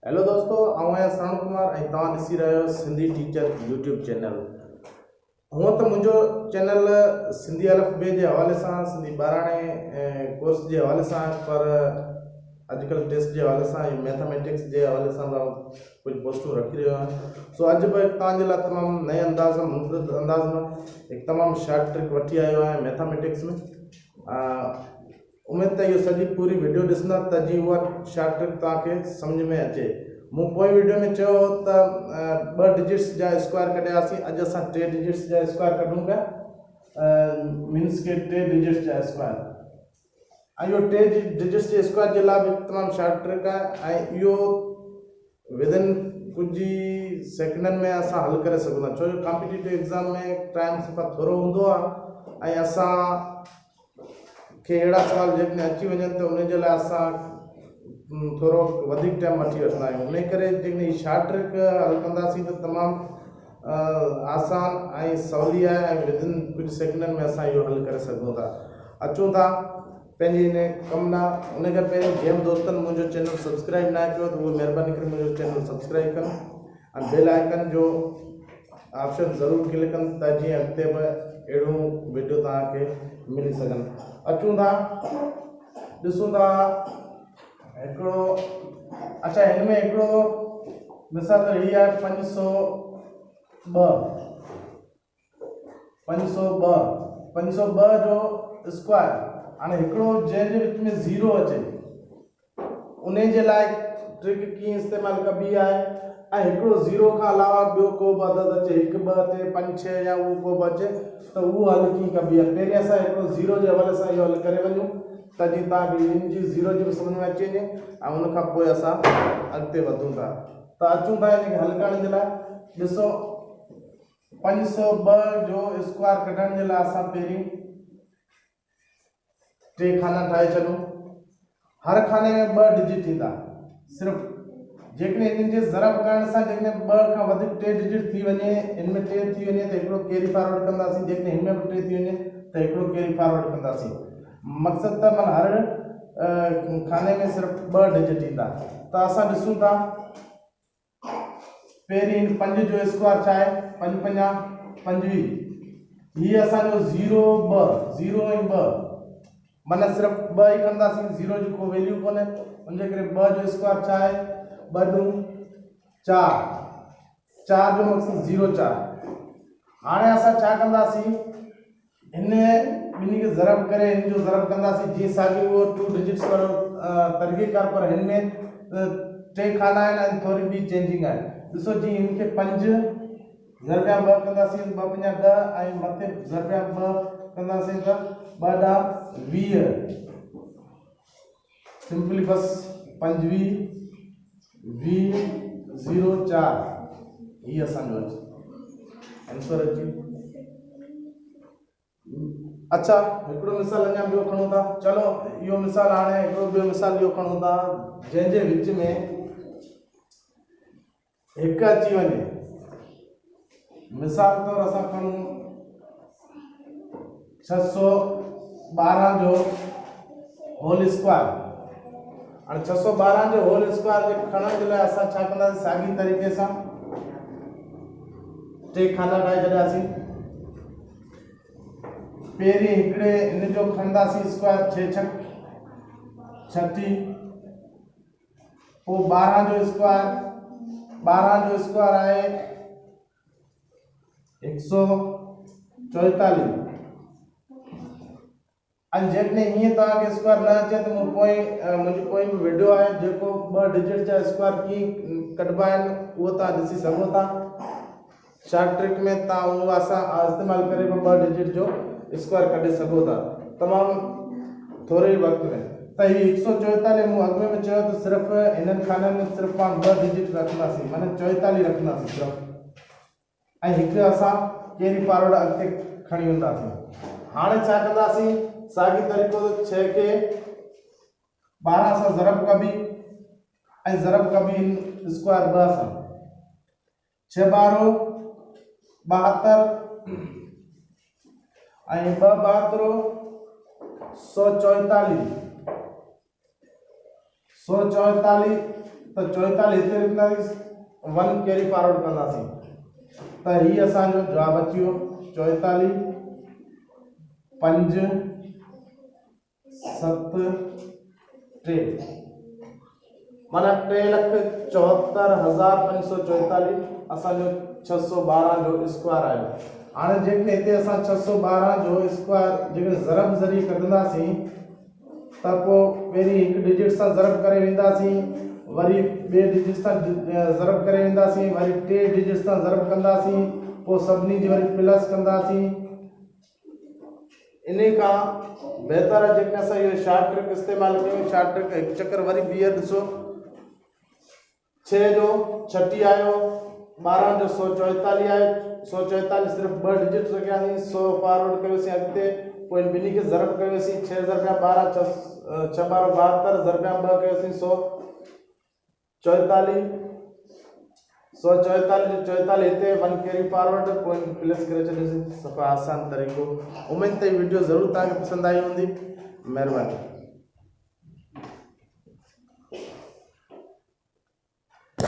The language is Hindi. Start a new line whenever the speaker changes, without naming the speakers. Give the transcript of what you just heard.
हेलो दोस्तों, आऊं आहियां शरण कुमार ऐं तव्हां ॾिसी रहियो सिंधी टीचर यूट्यूब चैनल। हूअं त मुंहिंजो चैनल सिंधी अल्फ़बे जे हवाले सां, सिंधी ॿाराणे कोर्स जे हवाले सां, पर अॼुकल्ह टेस्ट जे हवाले सां ऐं मैथमेटिक्स जे हवाले सां मां कुझु पोस्टूं रखी रहियो आहियां। सो अॼु बि तव्हांजे लाइ तमामु नए अंदाज़ में, मुनफ़रिद अंदाज़ में हिकु तमामु शार्ट ट्रिक वठी आयो आहियां मैथमेटिक्स में। उम्मीद त इहो सॼी पूरी वीडियो ॾिसंदा त जी उहा शार्ट ट्रिक तव्हांखे सम्झ में अचे। मूं पोइ वीडियो में चयो त 2 डिजिट्स जा स्क्वायर कढियासीं, अॼु असां 3 डिजिट्स जा स्क्वायर कढूं पिया, मीन्स के 3 डिजिट्स जा स्क्वायर। ऐं इहो 3 डिजिट्स जे स्क्वायर जे लाइ बि तमामु शार्ट ट्रिक आहे ऐं इहो विदिन कुझु ई सेकंडनि में असां हल करे सघूं था, छो जो कॉम्पिटिटिव एग्ज़ाम में टाइम सफ़ा थोरो हूंदो आहे ऐं असां खे अहिड़ा सवाल जेकॾहिं अची वञनि त उन जे लाइ असां थोरो वधीक टाइम वठी वठंदा आहियूं। उन करे जेकॾहिं शार्ट ट्रिक हल कंदासीं त तमामु आसान ऐं सवली आहे ऐं विदिन कुझु सेकंडनि में असां इहो हल करे सघूं था। अचूं था पंहिंजे इन कम ॾांहुं। उन खां पहिरीं जंहिं दोस्तनि मुंहिंजो चैनल सब्सक्राइब न कयो त उहे महिरबानी करे मुंहिंजो चैनल सब्सक्राइब कनि ऐं बेल आइकन जो ऑप्शन ज़रूरु क्लिक कनि त जीअं अॻिते बि अहिड़ियूं वीडियो तव्हांखे मिली सघनि। अचूं था, ॾिसूं था हिकिड़ो। अच्छा, हिन में हिकिड़ो मिसाल हीअ आहे 502 जो स्क्वायर। हाणे हिकिड़ो जंहिंजे विच में 0 अचे उन जे लाइ ट्रिक कीअं इस्तेमालु कबी आहे, ऐं हिकिड़ो 0 खां अलावा ॿियो को बि अदद अचे, 1 2 3 5 6 या उहो को बि अचे त उहो हल कीअं कबी आहे। पहिरीं असां हिकिड़ो 0 जे हवाले सां इहो हल करे वञूं त जीअं तव्हांखे इन जी 0 जी बि सम्झ में अची वञे ऐं उन खां पोइ असां अॻिते वधूं था। त अचूं था हिनखे हल करण जे लाइ। ॾिसो, 502 जो स्क्वायर कढण जे लाइ असां पहिरीं 3 खाना ठाहे छॾूं। हर खाने में 2 डिजिट ईंदा। सिर्फ़ु जेकॾहिं इन्हनि जे ज़रब करण सां जेकॾहिं 2 खां वधीक 3 डिजिट थी वञे, इन में 3 थी वञे त हिकिड़ो कैरी फॉरवर्ड कंदासीं, जेकॾहिं हिन में बि 3 थी वञे त हिकिड़ो कैरी फॉरवर्ड कंदासीं। मक़सदु त माना हर खाने में सिर्फ़ु 2 डिजिट ईंदा। त असां ॾिसूं था पहिरीं 5 जो स्क्वायर छा आहे, 5 5 25। हीअ असांजो 0 ऐं 2 माना सिर्फ़ु 2 ई कंदासीं, 0 जी को वैल्यू कोन्हे। उन जे करे 2 जो स्क्वायर छा आहे, 2 दूं 4, 4 जो मक़सदु 0 4। हाणे असां छा कंदासीं, हिन ॿिन्ही खे ज़रब करे हिन जो ज़रब कंदासीं जीअं साॻी उहो 2 डिजिट्स वारो तरीक़ेकार, पर हिन में 3 खाना आहिनि ऐं थोरी ॿी चेंजिंग आहे। ॾिसो, जीअं हिनखे 5 ज़रबिया 2 कंदासीं, 2 5 10 ऐं मथे ज़रबिया 2 कंदासीं त 2 ॾांहुं 20। सिंपली बस 25 20 0 4 ही असांजो आंसर अची। अच्छा, हिकिड़ो मिसाल अञा ॿियो खणूं था। चलो, इहो मिसाल हाणे हिकिड़ो ॿियो मिसाल इहो खणूं था जंहिंजे विच में 1 अची वञे। मिसाल तौर असां खणूं 612 जो होल स्क्वायर। हाणे 612 जो होल स्क्वायर जे खणण जे लाइ असां छा कंदासीं, साॻी तरीक़े सां 3 खाना ठाहे छॾियासीं। पहिरीं हिकिड़े इन जो खणंदासीं स्क्वायर 6 6 36, पोइ 12 जो स्क्वायर आहे 144। ऐं जेकॾहिं हीअं तव्हांखे स्क्वायर न अचे त मुंहिंजी पोइ बि वीडियो आहे जेको 2 डिजिट जा स्क्वायर कीअं कढिबा आहिनि उहो तव्हां ॾिसी सघो था। शार्ट ट्रिक में तव्हां उहो असां इस्तेमालु करे 2 डिजिट जो स्क्वायर कढी सघो था तमामु थोरे ई वक़्त में। त हीअ 144 मूं अॻु में बि चयो त सिर्फ़ु हिननि खाननि में सिर्फ़ु पाण 2 डिजिट रखंदासीं, माना 44 रखंदासीं सिर्फ़ु, ऐं हिकु असां कैरी फॉरवर्ड अॻिते खणी वेंदासीं। हाणे छा कंदासीं, साॻी तरीक़ो 6 खे 12 सां ज़रब कबी ऐं ज़रब कबी स्क्वायर 2 सां। 6 12 72 ऐं 2 72 144। 144 तो 44 हिते लिखंदासीं 1 कैरी फॉरवर्ड कंदासीं त ही असांजो जवाब अची वियो 44 5 7 3 माना 3,74,544 असांजो 612 जो स्क्वायर आयो। हाणे जेके हिते असां 612 जो स्क्वायर जेके ज़रब ज़रिए कढंदासीं त पोइ पहिरीं हिकु डिजिट सां ज़रब करे वेंदासीं, वरी ॿिए डिजिट सां ज़रब करे वेंदासीं, वरी टे डिजिट सां ज़रब कंदासीं, पोइ सभिनी जी वरी प्लस कंदासीं। इन खां बहितर आहे जेके असां इहो शॉर्ट ट्रिक इस्तेमालु कयूं। शॉर्ट ट्रिक हिकु चकर वरी ॿीहर ॾिसो 6 जो 36 आयो, 12 जो 144 आयो, 144 सिर्फ़ 2 डिजिट रखियासीं, 100 फॉरवर्ड कयोसीं अॻिते, पोइ ॿिन्ही खे ज़रब कयोसीं 6 ज़रब 12 6 12 72 ज़रब 2 कयोसीं 144 144 जो 44 हिते 1 कैरी फॉरवर्ड पोइ प्लस करे छॾियोसीं। सफ़ा आसान तरीक़ो। उमेद ते वीडियो ज़रूर तव्हांखे पसंदि आई हूंदी। महिरबानी।